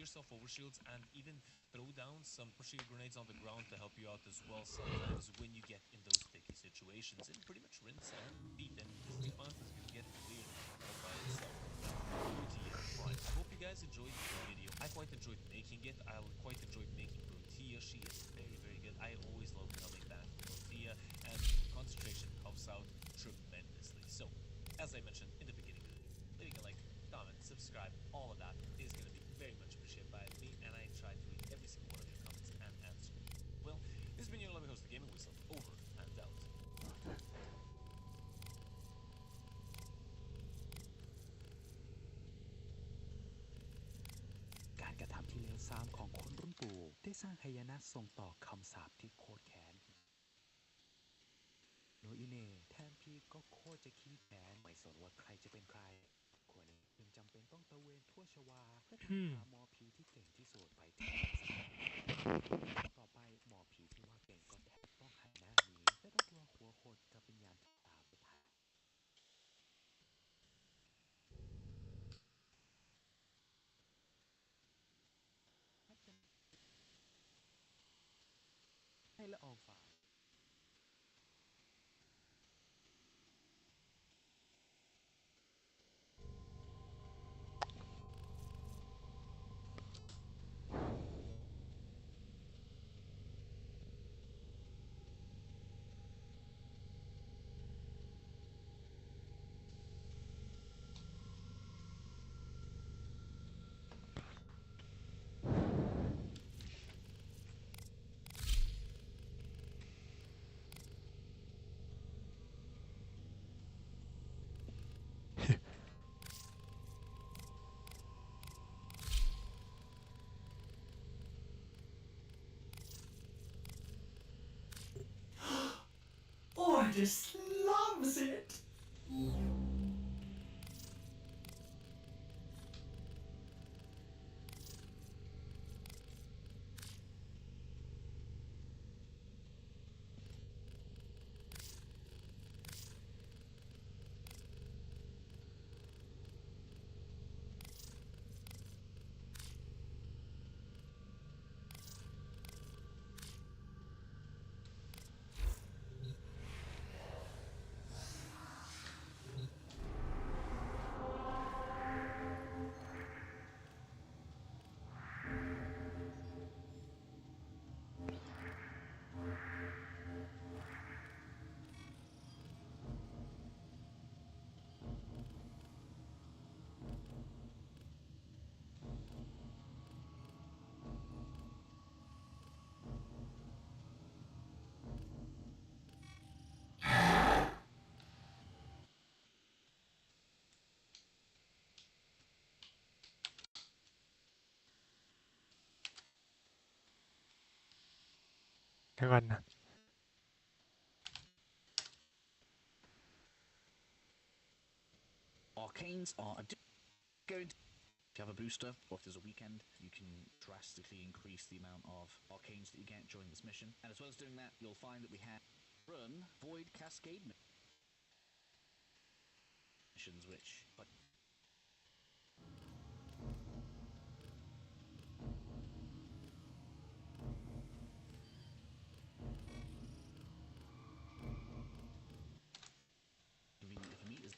yourself overshields and even throw down some shield grenades on the ground to help you out as well sometimes when you get in those sticky situations. And pretty much rinse and repeat, and this response is going to get weird all by itself. Protea Prime. I hope you guys enjoyed the video. I quite enjoyed making it. I quite enjoyed making Protea. She is very, very good. I always love coming back to Protea, and concentration helps out tremendously. So, as I mentioned in the beginning of the video, leaving a like, comment, subscribe, all of that is going to be very much appreciated by me, and I try to read every single one of your comments and answer. Well, this has been your lovely host of Gaming Whistle, over and out. การกระทำที่เลวทรามของคนรุ่นปู่ได้สร้างหายนะส่งต่อคำสาปที่โคตรแค้นโนอิเน่แทนพี่ก็โคตรจะขี้แค้นไม่สนว่าใครจะเป็นใครคนนี้จึงจำเป็นต้องตะเวนทั่วชวาเพื่อตามหาหมอผีที่เก่งที่สุดไปที่ต่อไปหมอผีที่ว่าเก่งก็แทบต้องหันหน้าหนีและต้องกลัวหัวโหดกับวิญญาณที่ตามไปทันให้ละอองฝาJust loves it. Arcanes are going to have a booster, or if there's a weekend, you can drastically increase the amount of arcanes that you get during this mission. And as well as doing that, you'll find that we have run Void Cascade missions, which convenient for me is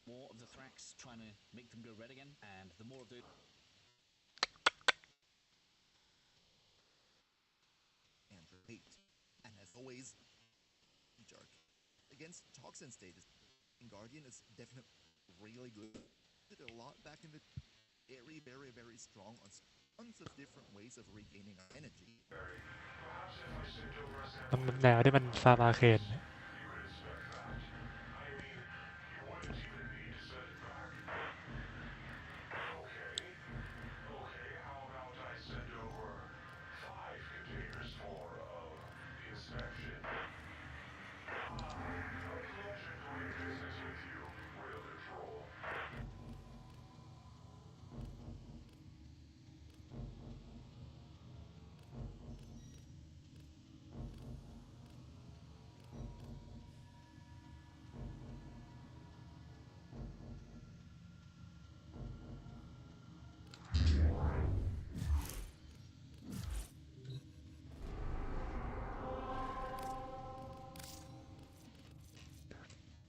more of the Thrax trying to make them go red again, and the more of the and as always, jerk against Toxin status. Guardian is definitely really good. Did a lot back in the very, very, very strong on tons of different ways of regaining our energy. มันแนวที่มันฟาร์มาเคน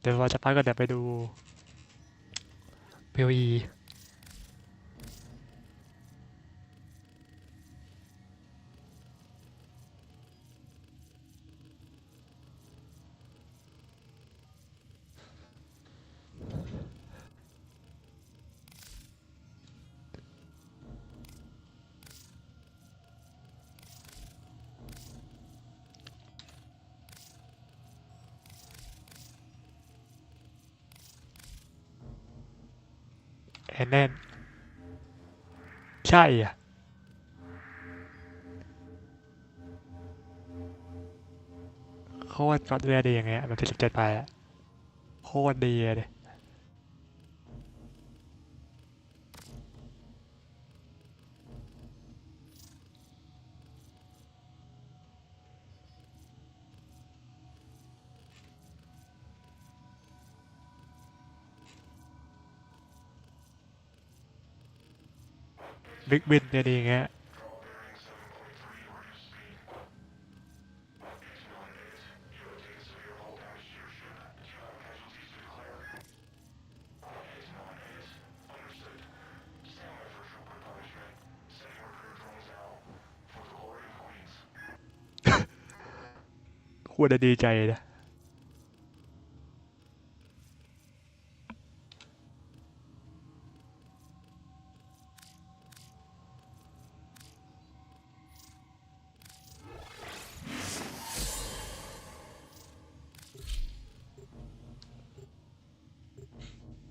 ดี๋ยวเราจะพักกันเดี๋ยวไปดู POE แน่นใช่อ่ะโคตรก็เรือดีอย่างเงี้ยแบบ17ไปอ่ะโคตรดีเลยบิ๊กบินดีอย่างเงี้ยควรจะดีใจนะ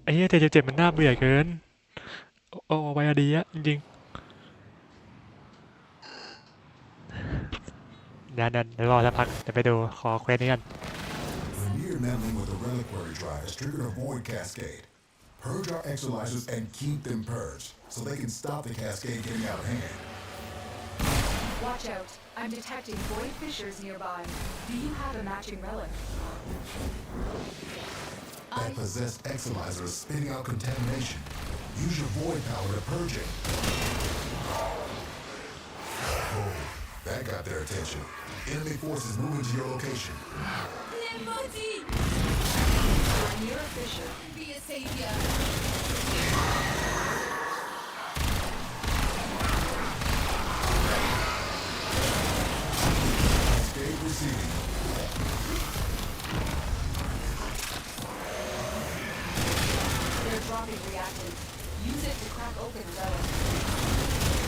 ไอ้เหี้ย77มันน่าเบื่อเกินโอ้ไปอะดีอะจริงๆเดี๋ยวรอสักพักเดี๋ยวไปดูขอเควสนี้กัน Premier meddling with the reliquary drive has triggered a void cascade. Purge our exolizers and keep them purged, so they can stop the cascade getting out of hand. Watch out. I'm detecting void fissures nearby. Do you have a matching relic? That possessed exolizer is spitting out contamination. Use your void power to purge it. Oh, that got their attention. Enemy forces moving to your location. We're near a fissure. Be a savior. Cascade receiving. They're dropping reactant. Use it to crack open the relic.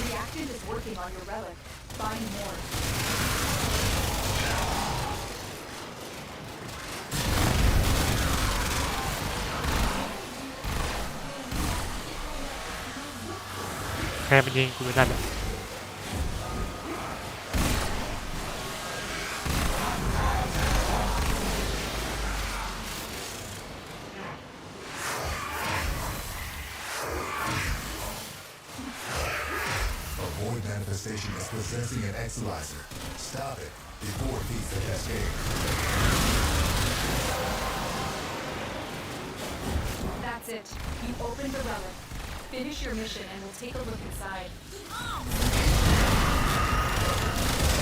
Reactant is working on your relic. Find more. Kaya man yung kumanan. A void manifestation is possessing an exolizer. Stop it before it feeds the cascade. That's it. You opened the relic. Finish your mission and we'll take a look inside.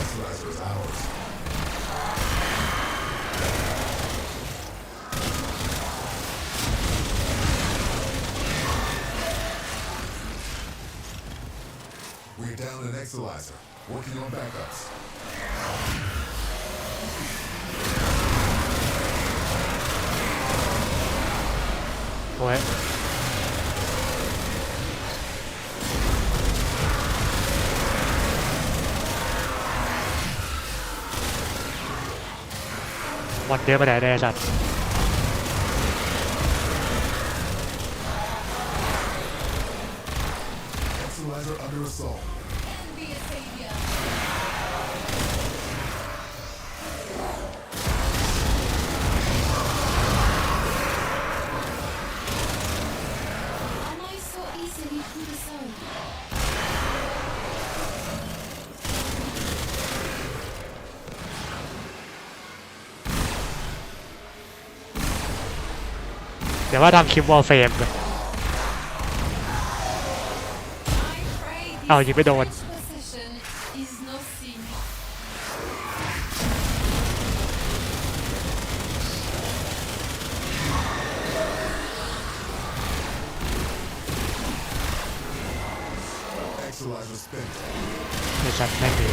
Exolizer is ours. We're down an exolizer. Working on backups. What? Một đứa mà để đây thật. Exolizer under assault. Be a savior. Am I so easily put aside? Để mà đăng ký Warframe rồi. I pray this Oh, you biết đâu anh. possession is no sin. Exolizer spent. ในชัดแม่งดี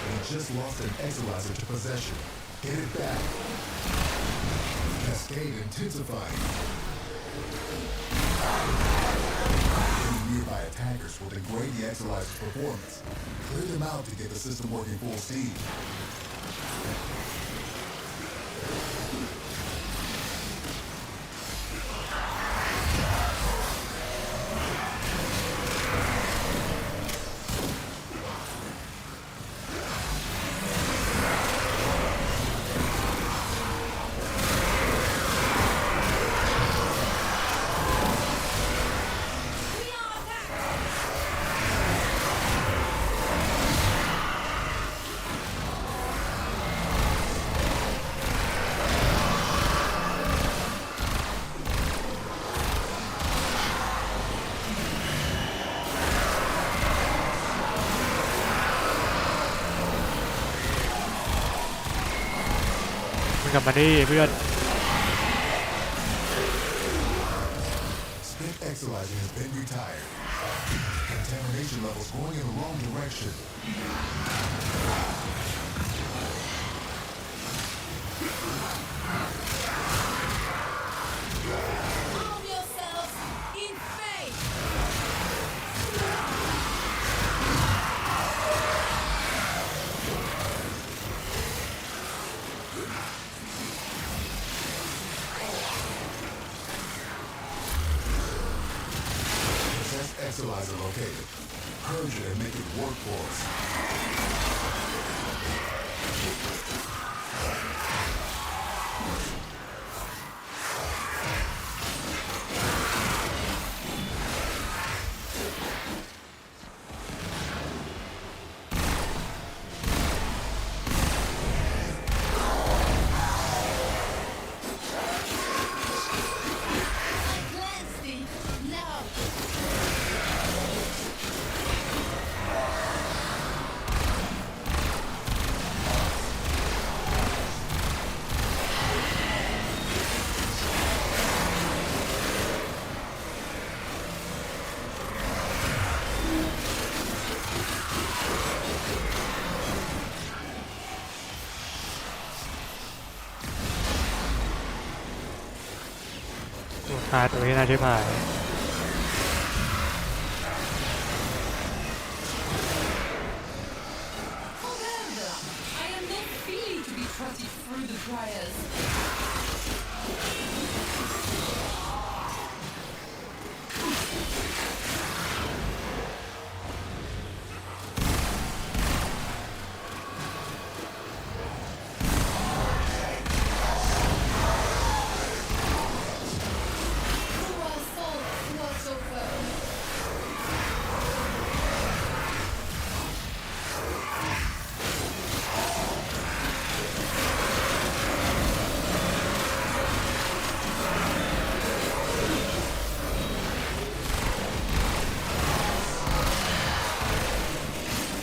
We just lost an Exolizer to possession. Get it back. Cascade intensifying. Any nearby attackers will degrade the Exolizer's performance. Clear them out to get the system working full steam. We are attacked. มึงกลับมาดิเพื่อน Spent Exolizer has been retired. Contamination levels going in the wrong direction. Arm yourselves in faith. Test Exolizer located. Purge it and make it work for us. I cleanse thee now.หาตัวนี้น่าใช่ผ่าน Commander, I am not feeling to be trotted through the briars. Who are souls watch over?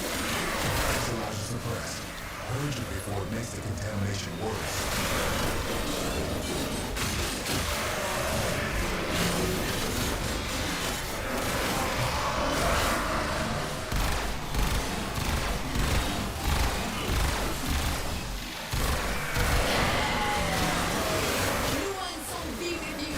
Exolizer suppressed. Purge it before it makes the contamination worse. Nuance on be with you.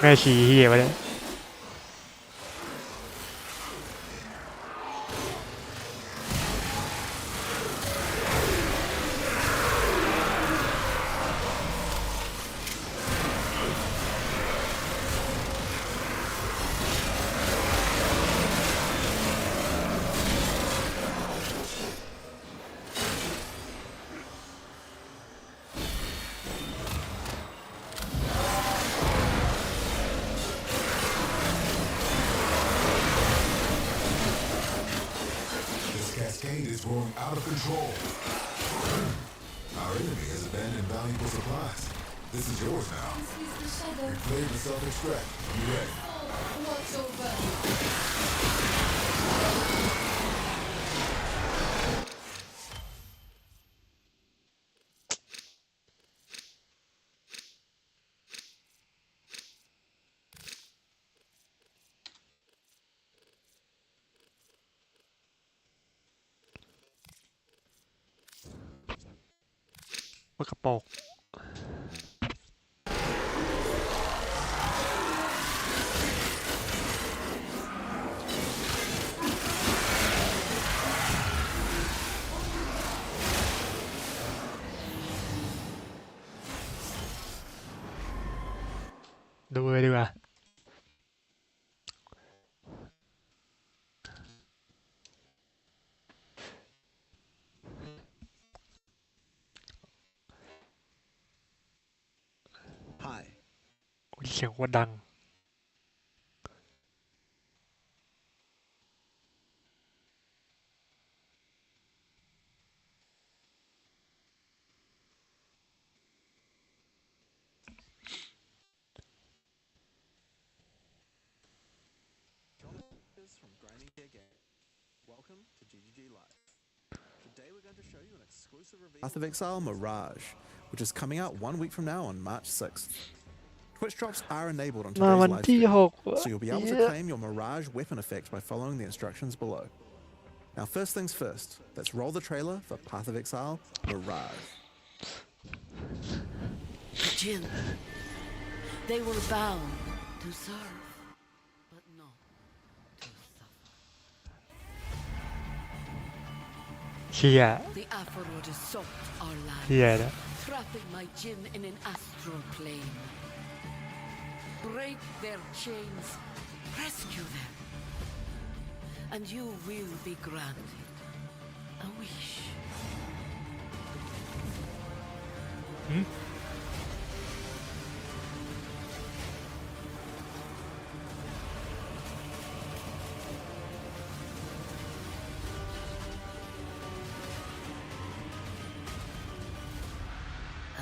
แม่ชีเฮียวะเนี่ย out of control. Our enemy has abandoned valuable supplies. This is yours now. This is the shadow. You're clear to self-extract. You ready? Oh, watch over. ว่ากระโปรงดูเลยดีกว่าเสียงว่าดังFrom Grinding Gear Game. Welcome to GGG Live. Today we're going to show you an exclusive reveal Path of Exile Mirage, which is coming out 1 week from now on March 6th. Twitch drops are enabled on มา today's วัน live ที่ stream, 6 so you'll be able to claim your Mirage weapon effect by following the instructions below. Now first things first, let's roll the trailer for Path of Exile Mirage. Jin, they were bound to serve, but not to suffer. เชีย The Aphrodite sought our land, เชียนะ trapping my Jin in an astral plane. Break their chains, rescue them, and you will be granted a wish. หืม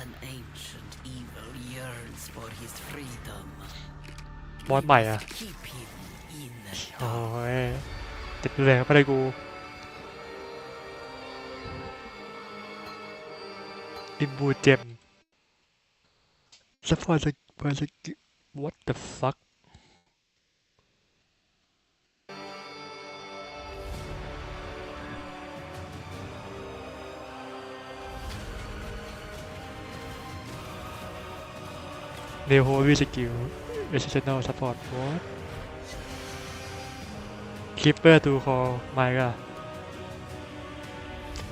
An ancient evil yearns for his freedom. บอสใหม่อ่ะ Keep him in the โอ้ dark. ยติดเลยครับไปเลยกูอิมบูเจมซัพพอร์ตสกิ what the fuck เนโฮวีสกิลเอเซนอลซัพพอร์ตวอทคิปเปอร์ตูคอไม่ก็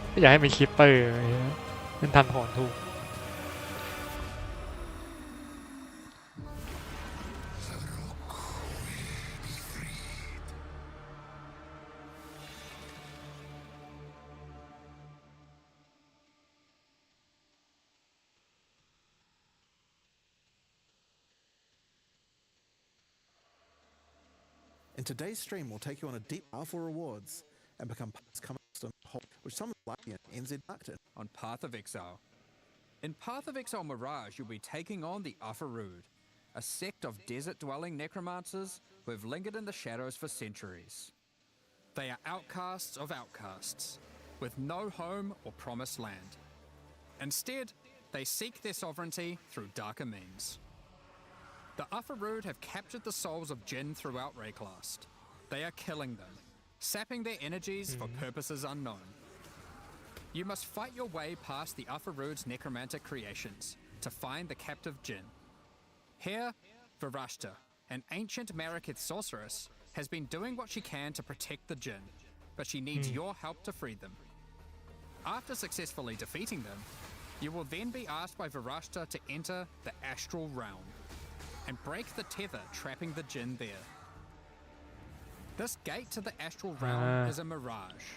ไม่อยากให้มีคิปเปอร์มันทันถอนถูก In today's stream, we'll take you on a deep alpha rewards and become custom which some like in NZ Arctic. On Path of Exile. In Path of Exile Mirage, you'll be taking on the Afarud, a sect of desert-dwelling necromancers who have lingered in the shadows for centuries. They are outcasts of outcasts, with no home or promised land. Instead, they seek their sovereignty through darker means. The Afarud have captured the souls of Jinn throughout Rayclast. They are killing them, sapping their energies for purposes unknown. You must fight your way past the Afarud's necromantic creations to find the captive Jinn. Here, Varashta, an ancient Mariketh sorceress, has been doing what she can to protect the Jinn, but she needs your help to free them. After successfully defeating them, you will then be asked by Varashta to enter the Astral Realm and break the tether trapping the Jinn there. This gate to the Astral Realm is a mirage,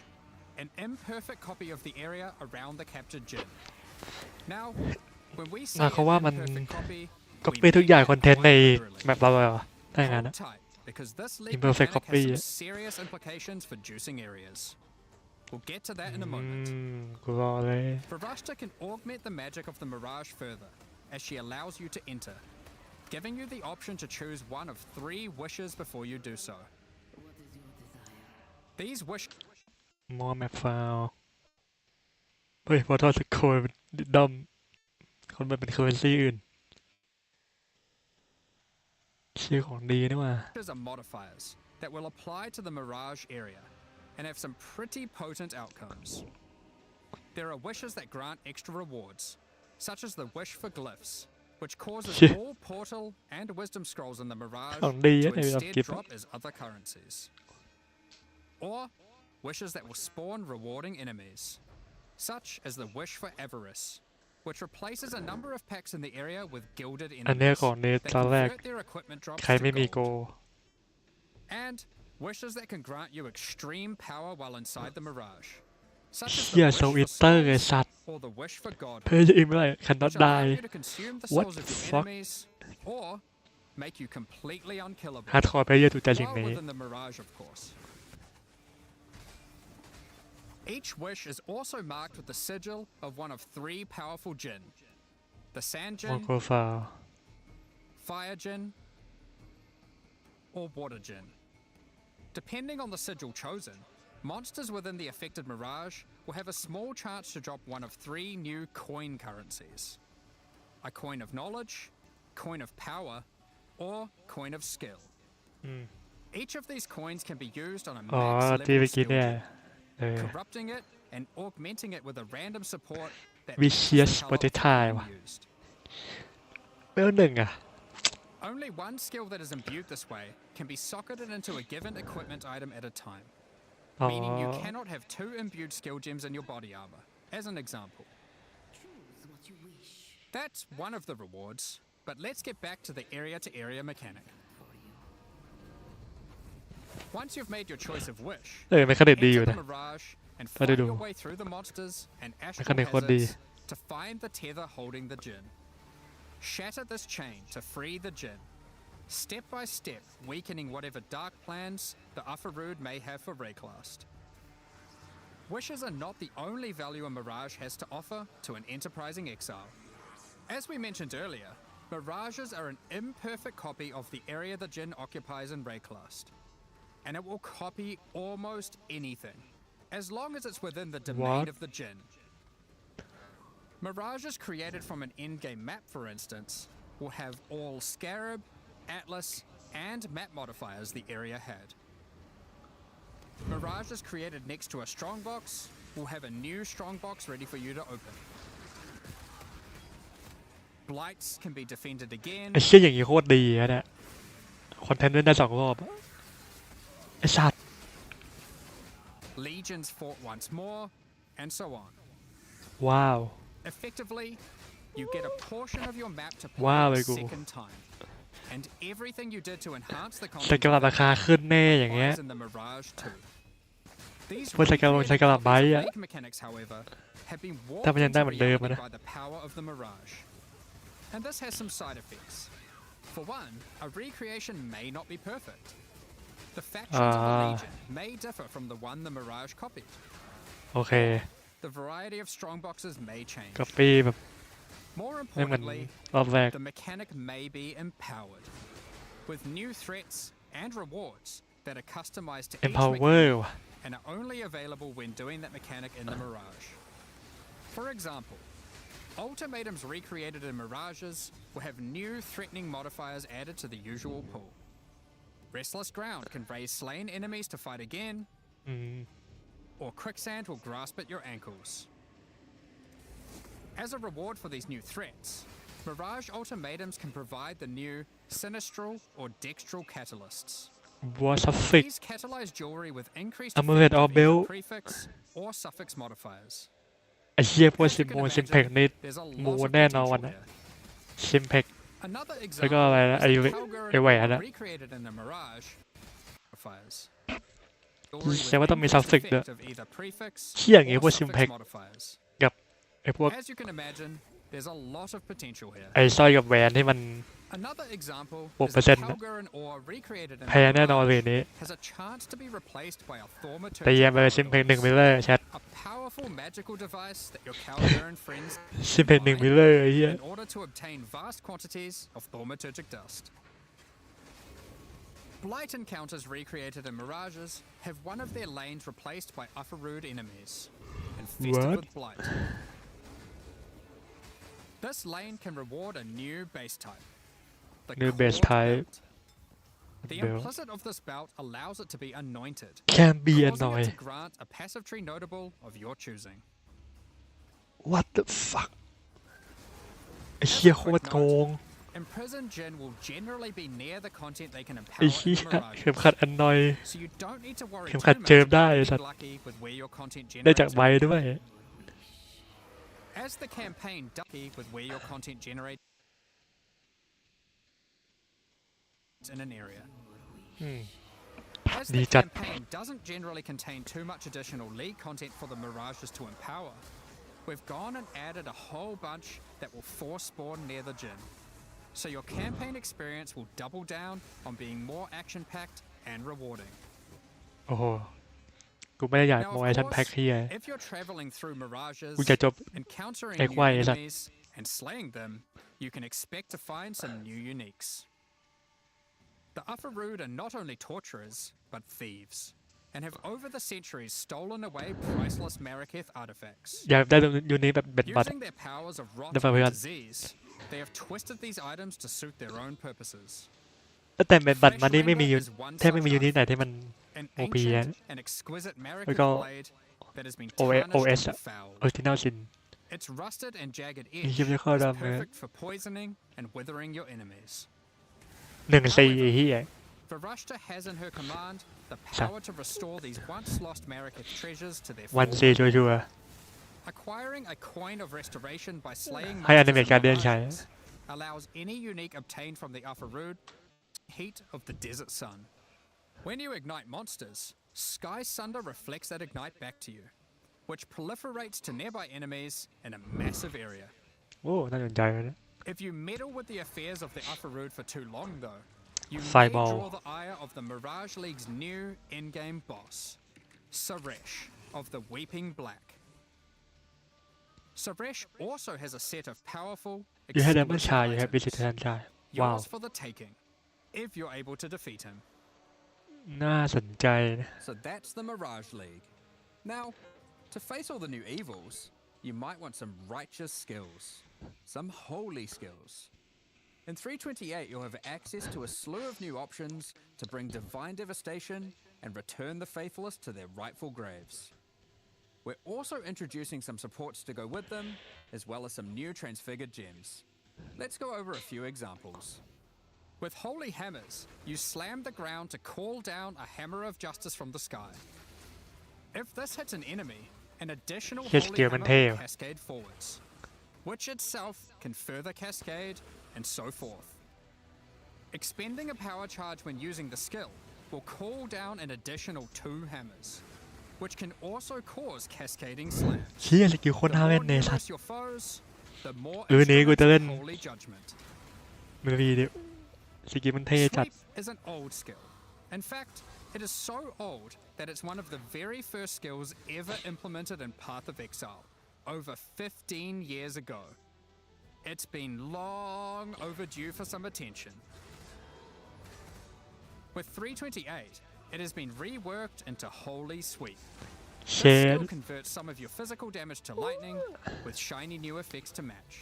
an imperfect copy of the area around the captured Jinn. Now, when we say เขาว่า an มัน imperfect copy, ก๊อป we ปี้ทุกอย่าง mean คอนเทนต์ใน literally. แมปเราเลยเหรอถ้าอย่างนั้น Hold นะ tight, because this leak Imperfect mechanic copy. has some serious implications for juicing areas. We'll get to that in a moment. กูรอเลย Varashta can augment the magic of the Mirage further, as she allows you to enter, giving you the option to choose one of 3 wishes before you do so. These wishes มอแมปฟาวเฮ้ยพอทอดสโคนดอมคนมันเป็นเคอร์เรนซีอื่นชื่อของดีนี่ว่า are modifiers that will apply to the Mirage area and have some pretty potent outcomes. There are wishes that grant extra rewards, such as the wish for glyphs, which causes all portal and wisdom scrolls in the Mirage to instead drop as other currencies. Or wishes that will spawn rewarding enemies, such as the wish for avarice, which replaces a number of packs in the area with gilded อันนี้ enemies ของเนต that ตอนแรก convert their equipment drops ใครไม่ to มีโก gold. And wishes that can grant you extreme power while inside the Mirage, such as เชี่ย the โซ wish อิ for เตอร์ไอ้ souls สัตว์ or the wish for เพื่อ godhood, จะอิมอะไรคันน็อต which ได้ allow you to consume the What souls of the your fuck? enemies or make you completely unkillable. ฮาร์ดคอร์เพย์ถูกใจสิ่ง While นี้ within the Mirage, of course. Each wish is also marked with the sigil of one of 3 powerful Jinn: the Sand มอ Jinn, โกฟาว Fire Jinn, or Water Jinn. Depending on the sigil chosen, monsters within the affected Mirage will have a small chance to drop one of 3 new coin currencies: a coin of knowledge, coin of power, or coin of skill. Each of these coins can be used on a อ๋อ max ที่ level เมื่อกี้ skill เนี่ย gem, corrupting it and augmenting it with a random support that We matches share the color of the Spotify coin ว่ะ used. เวลหนึ่งอ่ะ Only one skill that is imbued this way can be socketed into a given equipment item at a time, อ๋อ meaning you cannot have 2 imbued skill gems in your body armor, as an example. That's one of the rewards, but let's get back to the area-to-area mechanic. Once you've made your choice of wish, ไม่คณิตดีอยู่ enter นะ the Mirage and ก็ได้ fight ดู your way through the monsters and ไม่ astral คณิตโคตรดี hazards to find the tether holding the Jinn. Shatter this chain to free the Jinn, step by step weakening whatever dark plans the Afarud may have for Rayclast. Wishes are not the only value a Mirage has to offer to an enterprising exile. As we mentioned earlier, Mirages are an imperfect copy of the area the Jinn occupies in Rayclast, and it will copy almost anything, as long as it's within the domain What? of the Jinn. Mirages created from an endgame map, for instance, will have all Scarab, Atlas, and map modifiers the area had. Mirages created next to a strongbox will have a new strongbox ready for you to open. Blights can be defended again. ไอ้เชี่ยอย่างนี้โคตรดีอะเนี่ยคอนเทนต์เล่นได้2 รอบอะไอ้สัตว์ Legions fought once more, and so on. ว้าว Effectively, you get a portion of your map to play Wow, a Ego. second time. And everything you did to enhance the ใส่กระดาษราคาขึ้นแน่อย่างเงี้ย applies in the Mirage too. These พวกใส่กระดาษใบ recreated อะ fake mechanics, however, have been แต่ warped มันยังได้ into เหมือนเดิมอะ reality นะ by the power of the Mirage. And this has some side effects. For one, a recreation may not be perfect. The factions of the Legion may differ from the one the Mirage copied. โอเค The variety of strongboxes may change. ก๊อปปี้แบบ More ไม่เหมือน importantly, รอบแรก the mechanic may be empowered with new threats and rewards that are customized to each Empower mechanic ว่ะ and are only available when doing that mechanic in the Mirage. For example, ultimatums recreated in Mirages will have new threatening modifiers added to the usual pool. Restless Ground can raise slain enemies to fight again, อืม or Quicksand will grasp at your ankles. As a reward for these new threats, Mirage ultimatums can provide the new Sinistral or Dextral catalysts. วอร์ซัฟฟิก These catalyze jewelry with increased Amulet effect or of either belt. prefix or suffix modifiers. ไอ้เชี่ยพวก As ซิ you ม can โมซิมเพก imagine, นี่ there's a มู lot of แน่นอน potential อะ here. ซิมเพก Another แล้วก็ example อะไร is นะไอ้ the ไอ้แหวนอะ recreated in the Mirage modifiers. แสดงว่าต้องมี suffix ด้วย Effect of either prefix เชี่ยอย่างงี้ or พวกซิม suffix เพก modifiers. กับไอ้พวก As you can imagine, there's a lot of potential here. ไอ้สร้อยกับแหวนที่มัน Another example is 6% that Calgarin ore recreated in แพ้แน่นอนเลย Mirage นี้ has a chance to be replaced by a แต่เยี่ยมเลย thaumaturgic ซิมเพลง1 มิลเลอร์แชท a powerful magical device that your Calgarin friends ซิมเพลง1 มิลเลอร์ไอ้เหี้ย in order to obtain vast quantities of thaumaturgic dust. Blight encounters recreated in Mirages have one of their lanes replaced by Ufferrude enemies, infested What? with Blight. This lane can reward a new base type. The New base Court type. Belt. The Belt. implicit of this belt allows it to be anointed, Can be causing it annoyed to grant a passive tree notable of your choosing. What the fuck ไอ้เหี้ยโคตรโกง Imprisoned Jinn will generally be near the content they can ไอ้ empower เหี้ย in Mirages, เข็มขัดอันนอย so you don't need to worry เข็ม too ขัด much เจิม about ได้ไอ้ being สัตว์ lucky with where your content ได้จาก generates. ใบด้วย As the campaign ducky with where your content generates in an area. อืม As ดี the จัด campaign doesn't generally contain too much additional league content for the Mirages to empower, we've gone and added a whole bunch that will force spawn near the Jinn. So your campaign experience will double down on being more action-packed and rewarding. โอ้โหกูไม่ได้อยาก Now, โม of ไอชันแพ็ค course, เฮีย if you're traveling through Mirages, กูจะจบ encountering Ê, new quay vậy sao? enemies and slaying them, you can expect to find some new uniques. The Ufferrude are not only torturers, but thieves, and have over the centuries stolen away priceless Marraketh artifacts. อยากได้ยูนิแบบเบ็ดบัต Using their powers of rot Đâu phải and vậy? disease, they have twisted these items to suit their own purposes. แต่เบ็ดบัตมันนี่ไม่มี Fresh Rainbow is one แทบไม่มี such ยูนิตไหน artifact, ที่มัน an OP ancient and exquisite Marraketh có blade that has been OS tarnished อะ and fouled. Original Sin Its rusted and jagged มี edge คลิปที่เข้า is ดำเลย perfect for poisoning and withering your enemies. 1-4 ไอ้เฮีย Varashta has in her command the power to restore these once lost Marraketh treasures to their 1-4 full ชัวร์ Acquiring a coin of restoration by slaying ให้ monsters Animate in Guardian ใช้ Mirages allows any unique obtained from the Ufferrude heat of the desert sun. When you ignite monsters, Sky Sunder reflects that ignite back to you, which proliferates to nearby enemies in a massive area. โอ้น่าสนใจเลยนะ If you meddle with the affairs of the Ufferrude for too long, though, you may Fireball. draw the ire of the Mirage League's new in-game boss, Suresh of the Weeping Black. Suresh also has a set of powerful, You had Diamond exclusive Chai you had items, Visit Diamond Chai ว้าว yours for the taking, if you're able to defeat him. น่าสนใจนะ So that's the Mirage League. Now, to face all the new evils, you might want some righteous skills, some holy skills. In 328, you'll have access to a slew of new options to bring divine devastation and return the faithless to their rightful graves. We're also introducing some supports to go with them, as well as some new transfigured gems. Let's go over a few examples. With Holy Hammers, you slam the ground to call down a hammer of justice from the sky. If this hits an enemy, an additional Yes, Holy dear, Hammer man, will hey. cascade forwards, which itself can further cascade, and so forth. Expending a power charge when using the skill will call down an additional 2 hammers, which can also cause cascading slams. เชี่ยสกิลโค The ตรน่าเล่น more เลยสัต numerous ว์ your foes, the more นี้กู instruments จะเล่ of น holy judgment. มือดีดิสกิลมันเท่จัด Sweep is an old skill. In fact, it is so old that it's one of the very first skills ever implemented in Path of Exile, over 15 years ago. It's been long overdue for some attention. With 328, it has been reworked into Holy Sweep. This เช skill ด converts some of your physical damage to lightning with shiny new effects to match.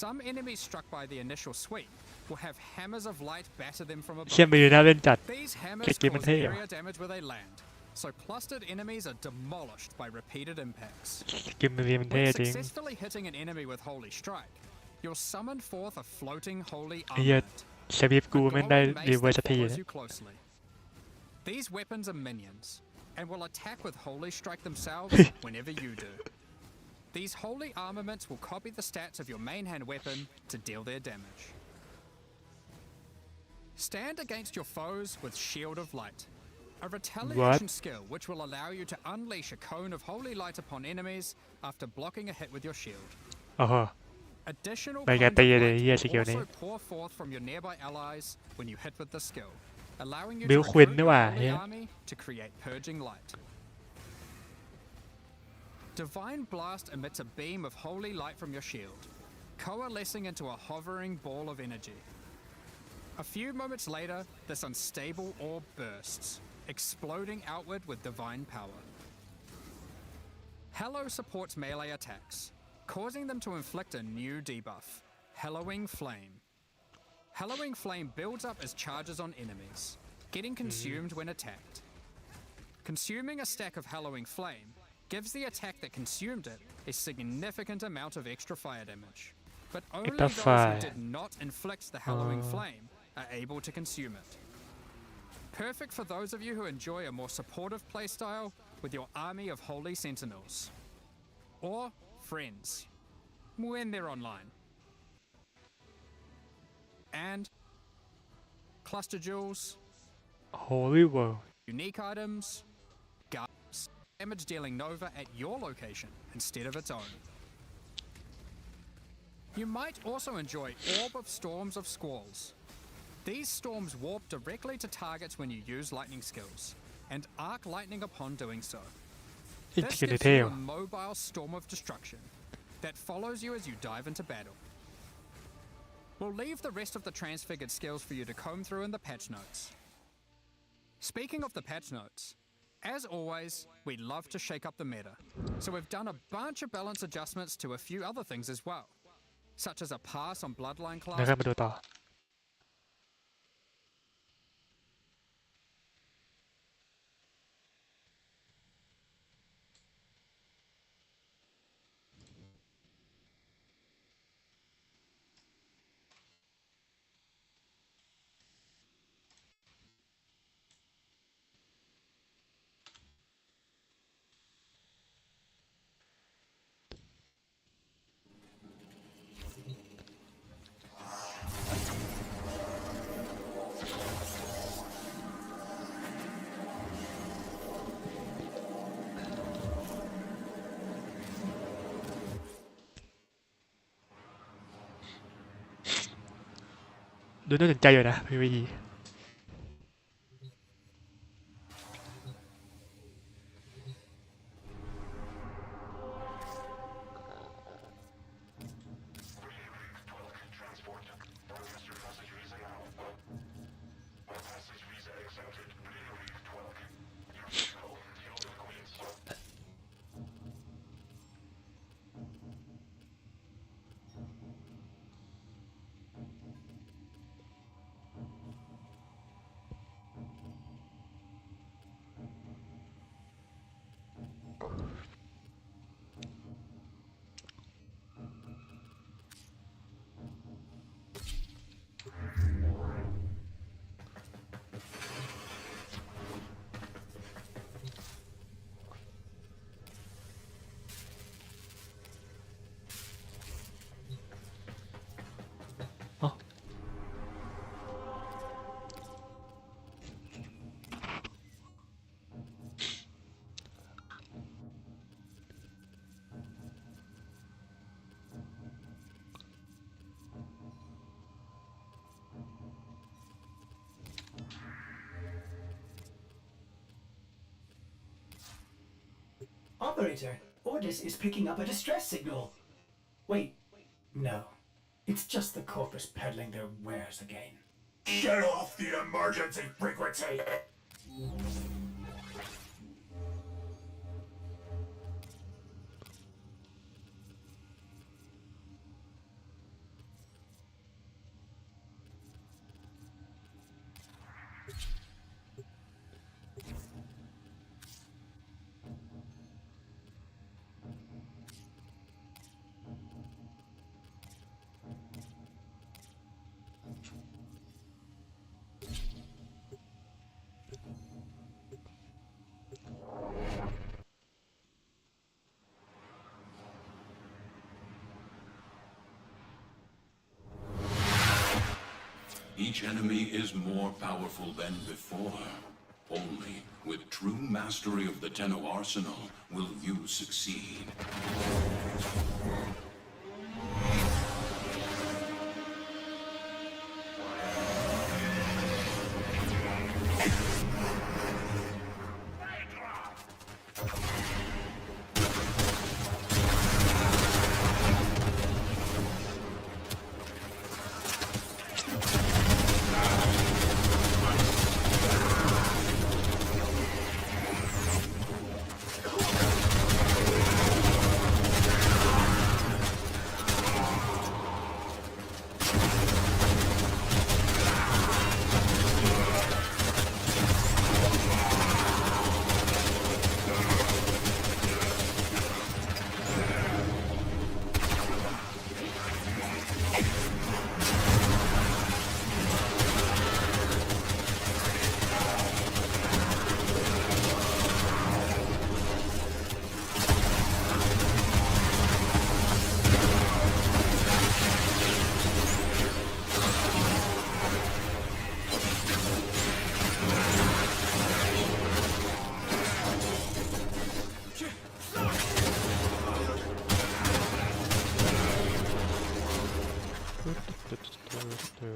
Some enemies struck by the initial sweep will have hammers of light batter them from เชี่ย above. มือน่าเล่นจัด These hammers Cái kiếm cause thế à? area damage where they land, so clustered enemies are demolished by repeated impacts. สกิลมือดีมันเท่ When จริง successfully hitting an enemy with Holy Strike, you'll summon forth a floating holy ไอ้เหี้ย armament. เชฟกู A ไม่ได้ golden รี mace เวิร์ that สสักที follows นะ you closely. These weapons are minions, and will attack with Holy Strike themselves whenever you do. These holy armaments will copy the stats of your main hand weapon to deal their damage. Stand against your foes with Shield of Light, a retaliation skill which will allow you to unleash a cone of holy light upon enemies after blocking a hit with your shield. อ๋อ Additional ไปแก cones ตี of เลย light เฮียสกิล will นี้ also pour forth from your nearby allies when you hit with the skill, allowing you to Bill Quinn recruit นี่ your หว่า holy เฮีย army to create purging light. Divine Blast emits a beam of holy light from your shield, coalescing into a hovering ball of energy. A few moments later, this unstable orb bursts, exploding outward with divine power. Hallow supports melee attacks, causing them to inflict a new debuff, Hallowing Flame. Hallowing Flame builds up as charges on enemies, getting consumed when attacked. Consuming a stack of Hallowing Flame gives the attack that consumed it a significant amount of extra fire damage, but only Extra those fire. who did not inflict the Hallowing Flame are able to consume it. Perfect for those of you who enjoy a more supportive playstyle with your army of holy sentinels. Or friends, when they're online. And cluster jewels, Holy World unique items, guards, damage dealing Nova at your location instead of its own. You might also enjoy Orb of Storms of Squalls. These storms warp directly to targets when you use lightning skills, and arc lightning upon doing so. อีก This สกิล gives เท่ you ว่ะ a mobile storm of destruction that follows you as you dive into battle. We'll leave the rest of the transfigured skills for you to comb through in the patch notes. Speaking of the patch notes, as always, we love to shake up the meta, so we've done a bunch of balance adjustments to a few other things as well, such as a pass on Bloodline เดี๋ยว class กันมาดูต่อ ดูน่าสนใจอยู่นะ PVE Operator, Ordis is picking up a distress signal. Wait, no. It's just the corpus peddling their wares again. Get off the emergency frequency! Each enemy is more powerful than before. Only with true mastery of the Tenno arsenal will you succeed. ฟ้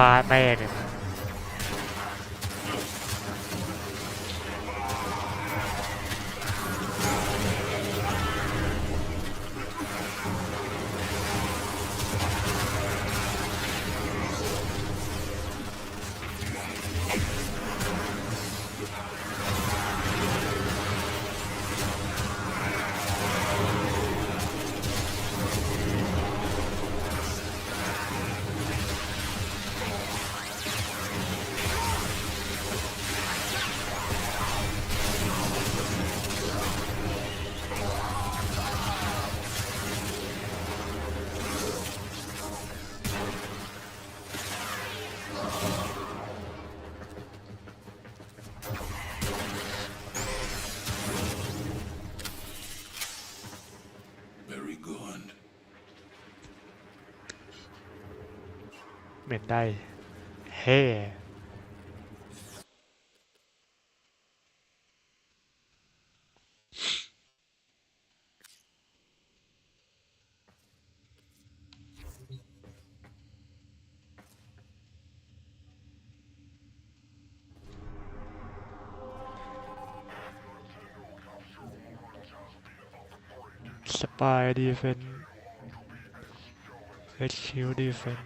าแม่เนี่ยเหม็นได้เฮ้สปายดีเฟนเฮดชิลดีเฟน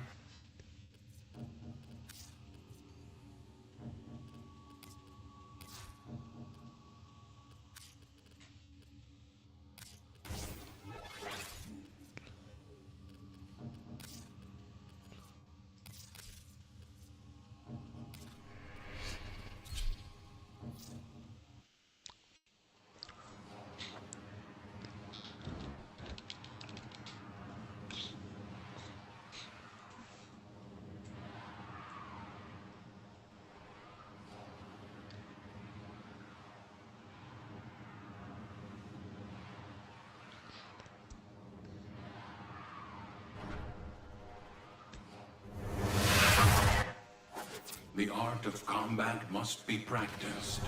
The art of combat must be practiced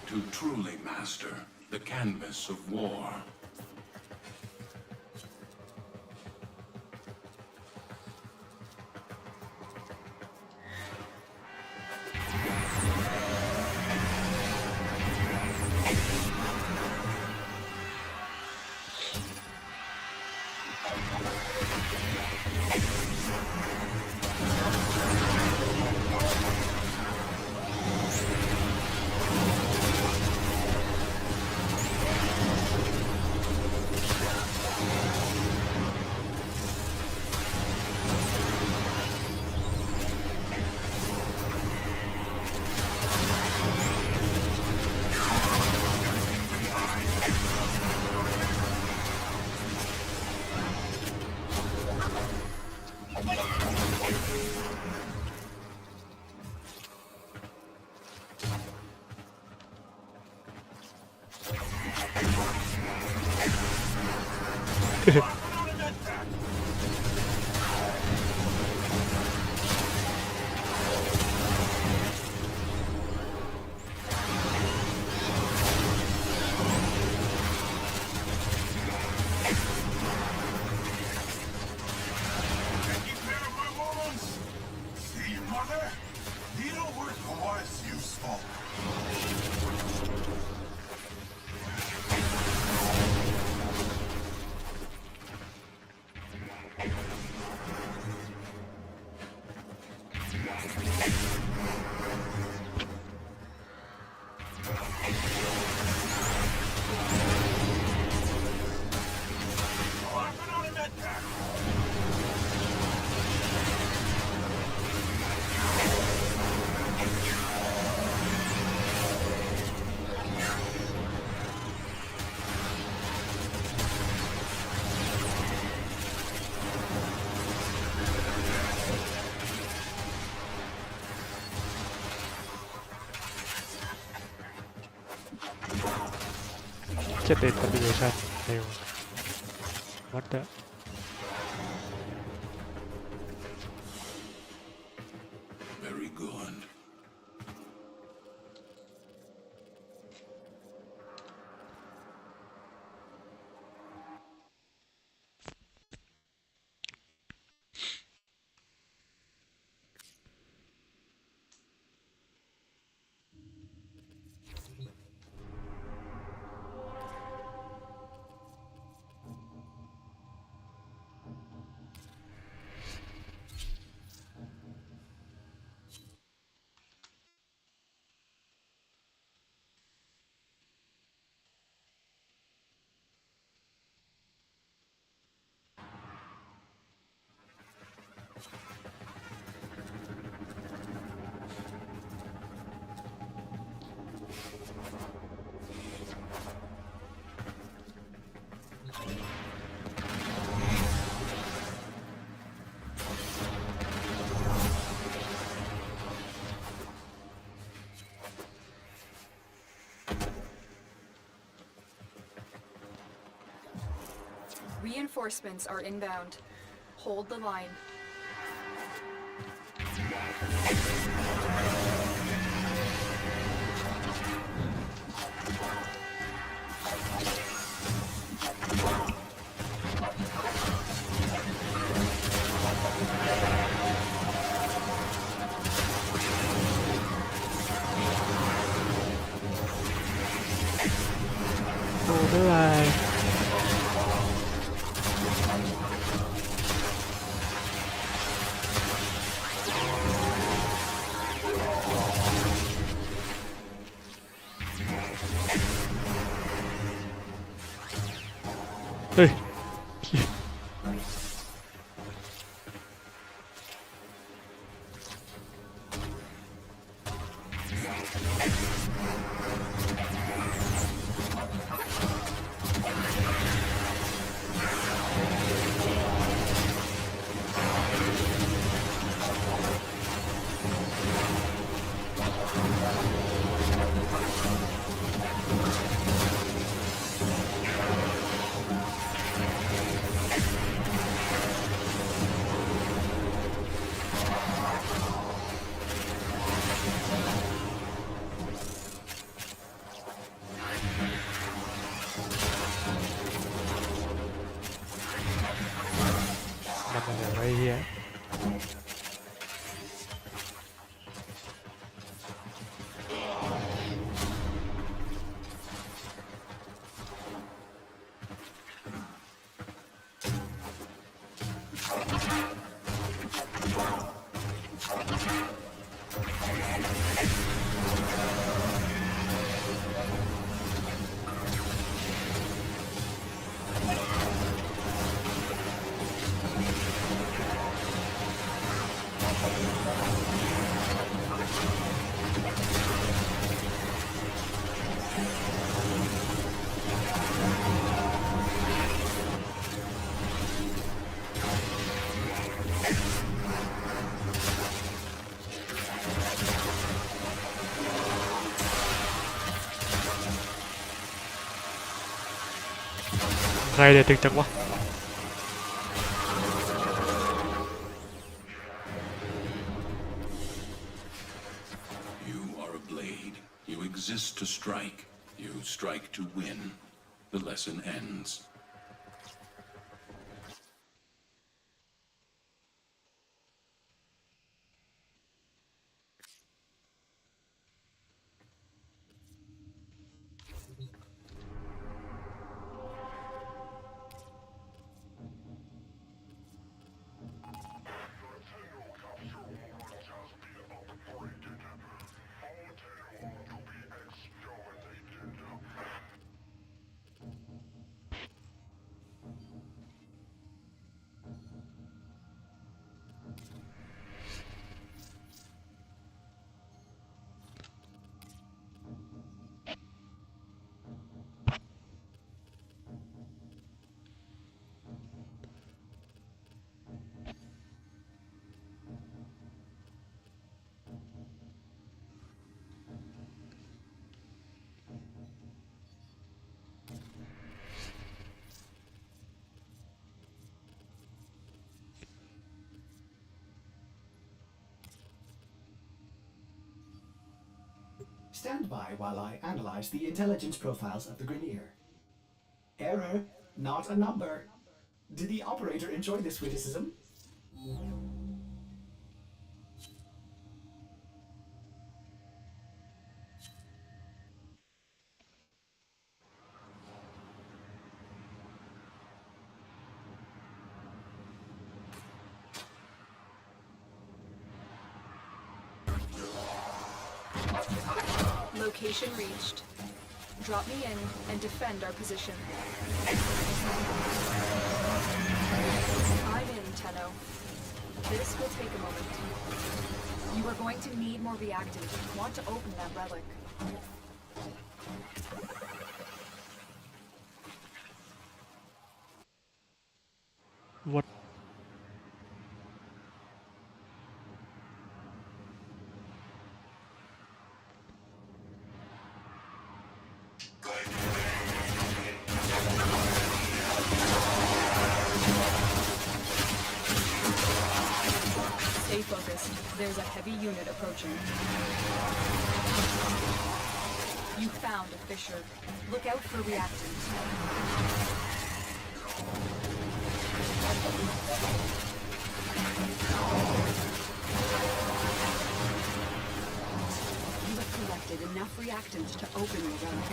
to truly master the canvas of war. Jet evaluation เร็ว What the Very good. Reinforcements are inbound. Hold the line. Oh, bye. เฮ้ย มันอะไรวะไอ้เหี้ย ใครเดี๋ยวถึงจังวะ You are a blade. You exist to strike. You strike to win. The lesson ends. Stand by while I analyze the intelligence profiles of the Grineer. Error, not a number. Did the operator enjoy this witticism? Location reached. Drop me in and defend our position. I'm in, Tenno. This will take a moment. You are going to need more reactant if you want to open that relic. What? Stay focused. There's a heavy unit approaching. You found a fissure. Look out for reactant. You have collected enough reactant to open your relic.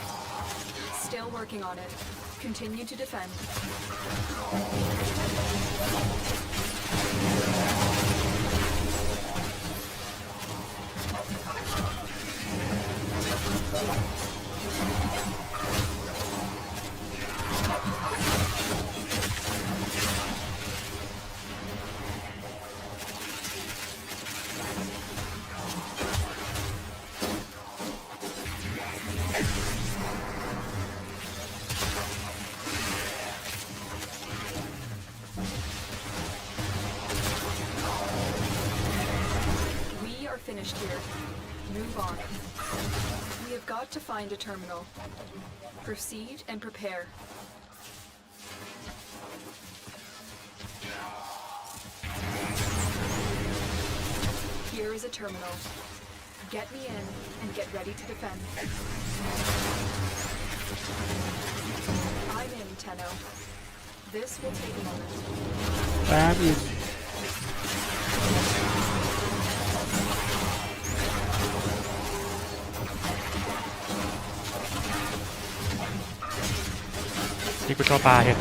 Still working on it. Continue to defend. We are finished here. Move on. We have got to find a terminal. Proceed and prepare. Here is a terminal. Get me in and get ready to defend. I'm in, Tenno. This will take a moment. I'm in.นี่กูชอบปลาเห็น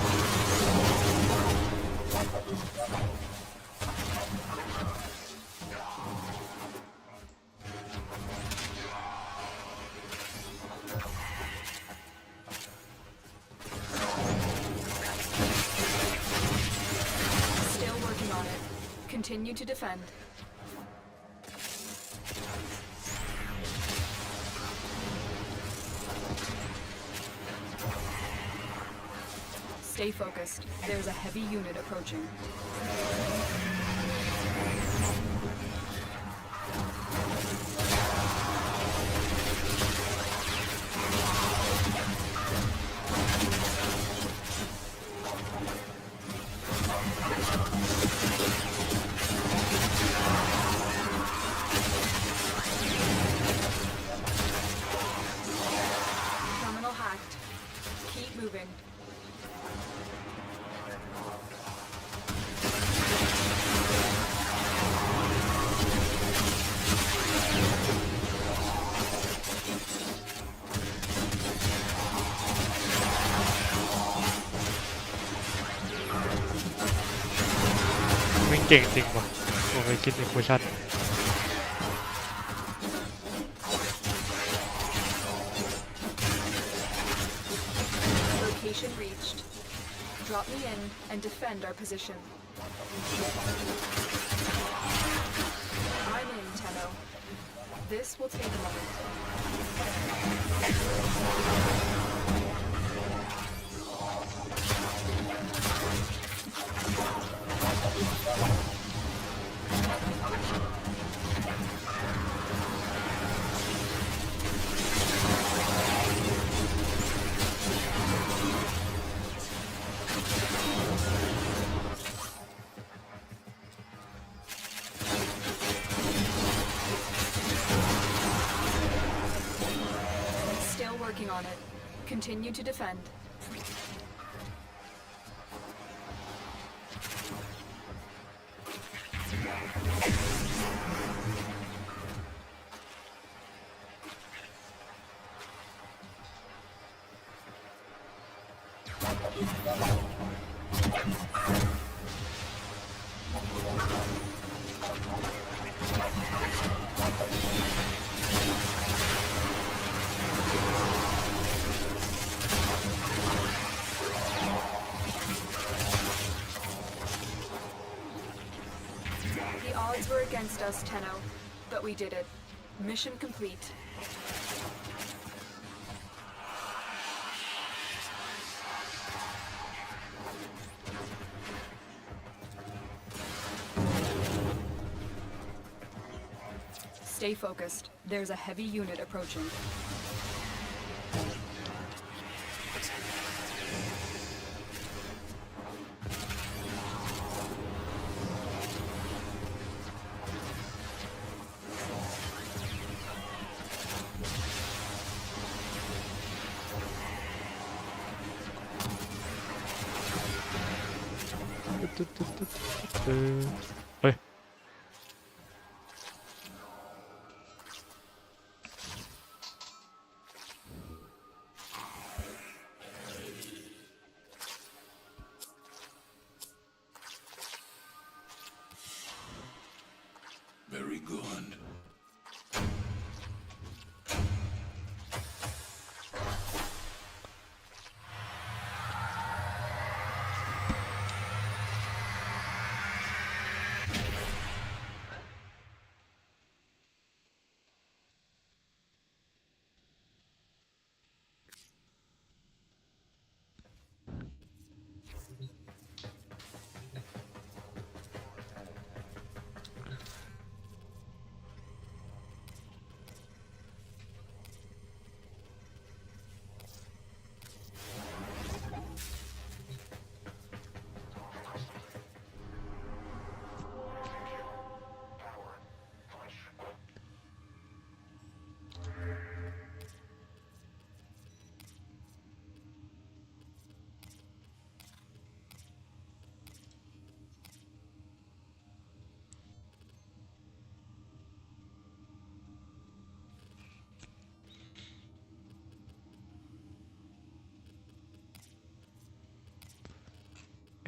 Still working on it. Continue to defend. Stay focused. There's a heavy unit approaching. Terminal hacked. Keep moving.ไม่งเก่งจริงว่ะโอ้ยกินอินโฟชั่น Location reached. Drop me in and defend our position. I'm in, Tenno. This will take a moment. on it. Continue to defend. The odds were against us, Tenno, but we did it. Mission complete. Stay focused. There's a heavy unit approaching. Ơi. Very good.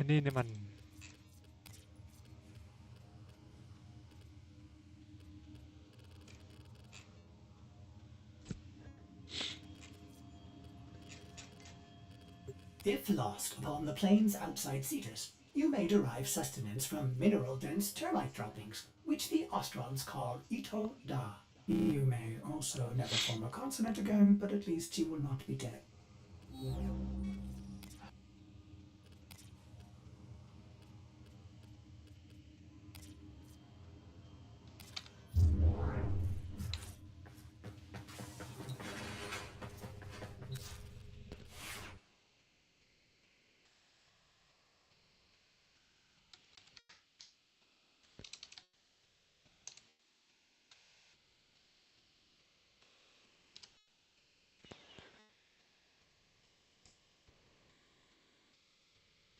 Iniมัน If lost upon the plains outside Cetus, you may derive sustenance from mineral-dense termite droppings, which the Ostrons call Ito Da. You may also never form a consonant again, but at least you will not be dead.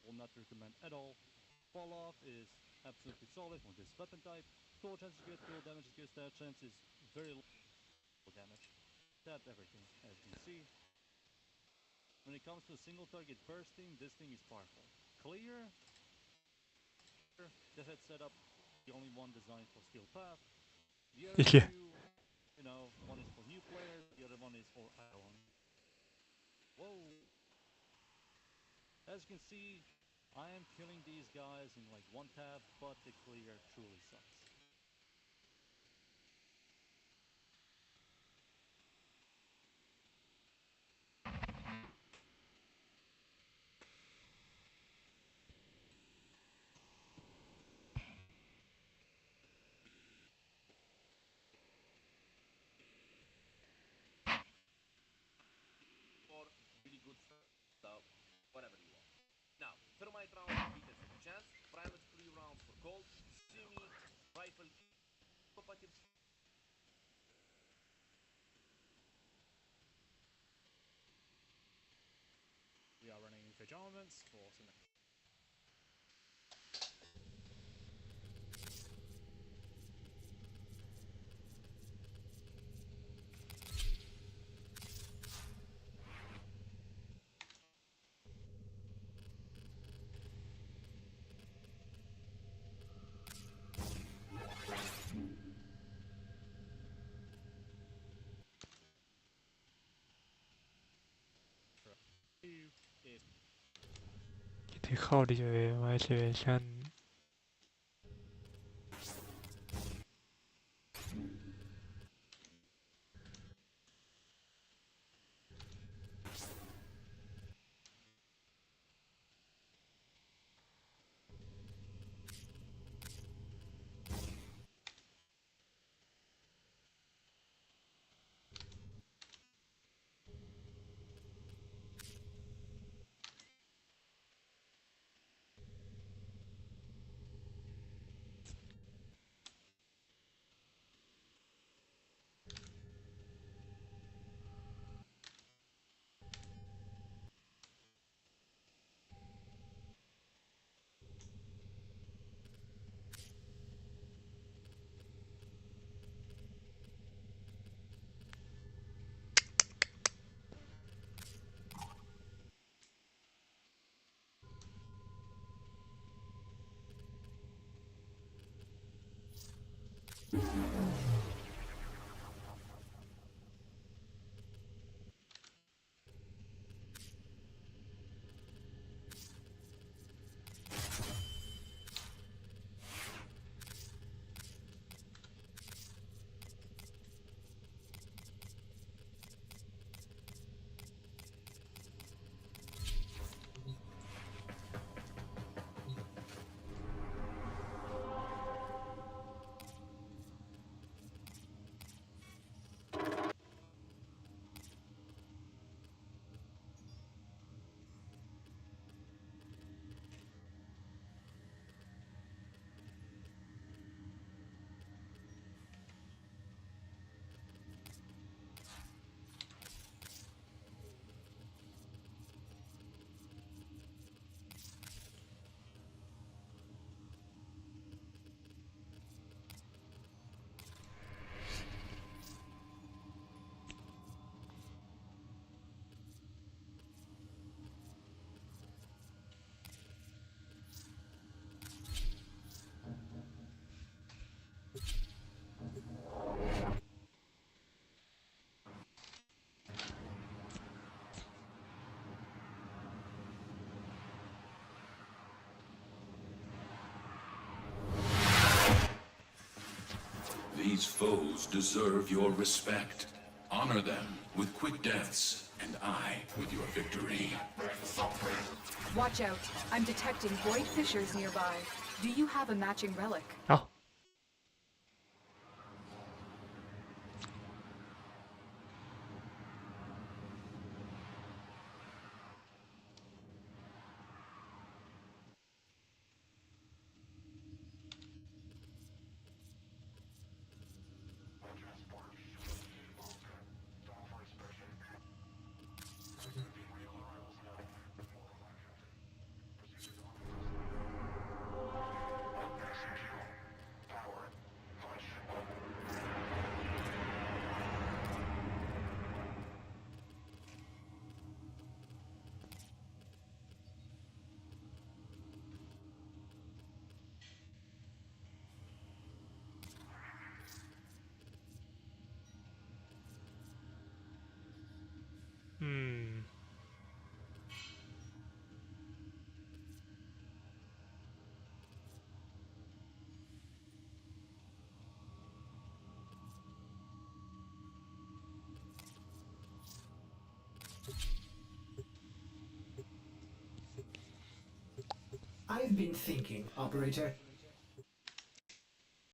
Will not recommend at all. Fall off is absolutely solid on this weapon type. Total chance is good, total damage is good, stat chance is very low damage. Tapped everything, as you can see. When it comes to single target bursting, this thing is powerful. Clear. The head setup, the only one designed for skill path. The other Yeah. two, one is for new players, the other one is for add-on. Whoa. As you can see, I am killing these guys in like one tap, but the clear truly sucks. For really good stuff, so whatever you want. Now, thermite rounds will be a second chance, private free rounds for gold, semi, rifle, compatible. transporting. ที่เข้า Visualization 'These foes deserve your respect. Honor them with quick deaths, and I with your victory. Watch out. I'm detecting void fissures nearby. Do you have a matching relic? เอ้า I've been thinking, Operator.